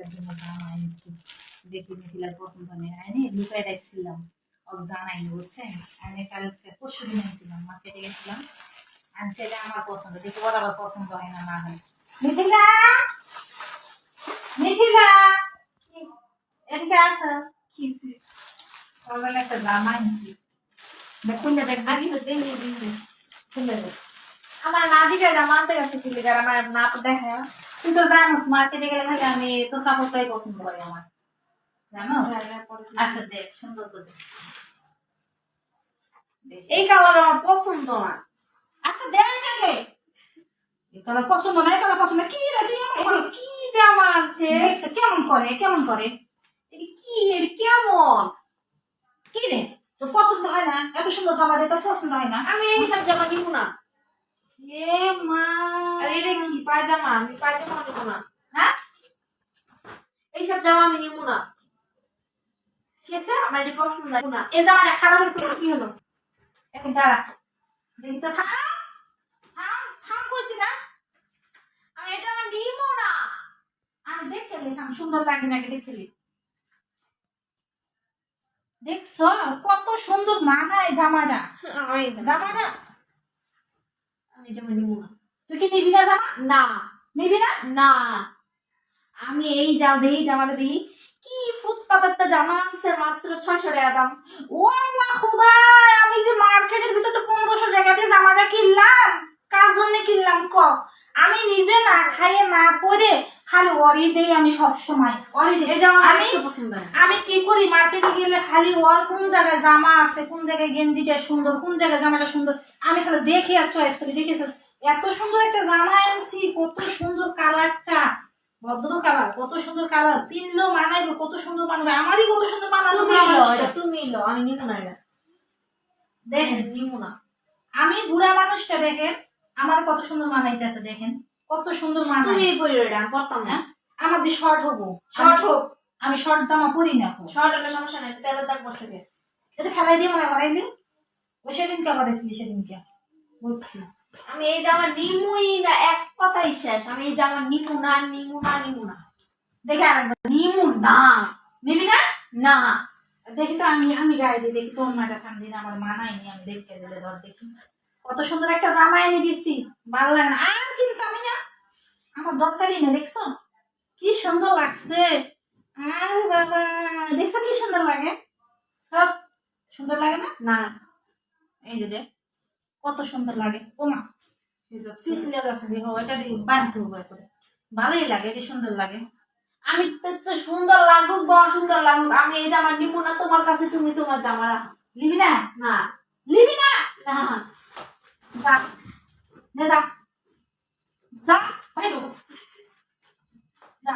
মিথিলার জন্য জামা এনেছি। দেখি মিথিলার পছন্দ নেই, আইনি লুকাই রাখছিলাম, ওকে জানাইনি, বুঝছেন? আমি কালকে পরশু দিন আনছিলাম, মার্কেটে গেছিলাম, আনছি এটা আমার পছন্দ, দেখি ওর আবার পছন্দ হয় না না হয়। মিথিলা, মিথিলা, এদিকে আসো। কি ওর জন্য একটা জামা আনছি, দেখুন দেখবি খুলে দেখ। আমার নাদিকা জামা আনতে গেছে কি লিগার আমার নাপ দেখায়। তুই তো জানোস মার্কেটে গেলে খালি আমি তোর কাপড়টাই পছন্দ করি আমার, জানো? আচ্ছা দেখ, সুন্দর করে দেখ। এই কালার আমার পছন্দ না। আচ্ছা দেখ আগে, এই কালার পছন্দ না, এই কালার পছন্দ না, কি রে তুই আমার এটা কি জামা আছে? দেখছে কেমন করে, কেমন করে, এটা কি, এটা কেমন? কি রে তোর পছন্দ হয় না? এত সুন্দর জামা দিয়ে তোর পছন্দ হয় না? আমি এইসব জামা নিব না। এ মা, আর এটা কি পায়জামা? আমি পায়জামা নিব না। হ্যাঁ এইসব জামা আমি নিব না। কেসে আমার এটা পছন্দ না। এই জামাটা খারাপ হয়েছে, কি হলো? এখন দাঁড়া, দেখি তো, থাম থাম থাম কইছি না, আমি এটা আমার নিব না। আমি দেখে দেখলাম সুন্দর লাগে নাকি দেখে নি। দেখছো কত সুন্দর মানায় জামাটা, আমি জামাটা। আমি জামা নিব না। তুই কি নিবি না জামা? না নিবি না? না, আমি এই যাও দেখি জামাটা দেখি কি ফুটপাতের জামা আছে মাত্র 600 টাকা দাম। ও আল্লাহ খুদা, আমি যে মার্কেটের ভিতর তো 1500 টাকা দিয়ে জামাটা কিনলাম, কার জন্য কিনলাম ক? আমি নিজে না খাইয়ে না পরে খালি ওরই দেই, আমি সব সময় ওরই দেই। এই জামা আমার আমি একটু পছন্দ না। আমি কি করি মার্কেটে গেলে খালি ওর কোন জায়গায় জামা আছে, কোন জায়গায় গেঞ্জিটা সুন্দর, কোন জায়গায় জামাটা সুন্দর, আমি খালি দেখি আর চয়েস করি। দেখেছো এত সুন্দর একটা জামা আনছি, কত সুন্দর কালারটা, ভদ্র কালার, কত সুন্দর কালার, পিনলেও মানাইবে, কত সুন্দর মানাবে, আমারই কত সুন্দর মানাবে। তুমি লো, এটা তুমি লো, আমি নিব না এটা। দেখেন নিব না। আমি বুড়া মানুষটা দেখেন আমার কত সুন্দর মানাইতেছে, দেখেন কত সুন্দর মানায়। তুমি পরে এটা আমি পরতাম না। আমার দিয়ে শর্ট হবো, শর্ট হোক। আমি শর্ট জামা পরি না। শর্ট হলে সমস্যা নাই, তেলের দাগ পড়ছে কে? এটা ফেলাই দিয়ে মনে করাইলি, ওই সেদিনকে আবার এসেছি, সেদিনকে বলছি আমি এই জামা নিমুই না, এক কথাই শেষ। আমি এই জামা নিমু না, নিমু না, নিমু না। দেখে আরেকবার। নিমু না। নিবি না? না। দেখি তো, আমি গায়ে দিই, দেখি তোর মাটা ঠান্ডি না আমার মানায়নি, আমি দেখতে দিলে ধর দেখি কত সুন্দর একটা জামা এনে দিচ্ছি, ভালো লাগে না আর কিন্তু আমি না, আমার দরকারই না। দেখছো কি সুন্দর লাগছে, আরে বাবা দেখছো কি সুন্দর লাগে, সব সুন্দর লাগে না? না। এই যে দেখ কত সুন্দর লাগে, ওমা পিছলে যাচ্ছে, দেখো এটা দিয়ে বাঁধতে হবে করে, ভালোই লাগে, যে সুন্দর লাগে। আমি তো সুন্দর লাগুক বা অসুন্দর লাগুক, আমি এই জামা নিবো না তোমার কাছে, তুমি তোমার জামা রাখো। নিবি না? না। নিবি না? না। যা নে, যা যা, যা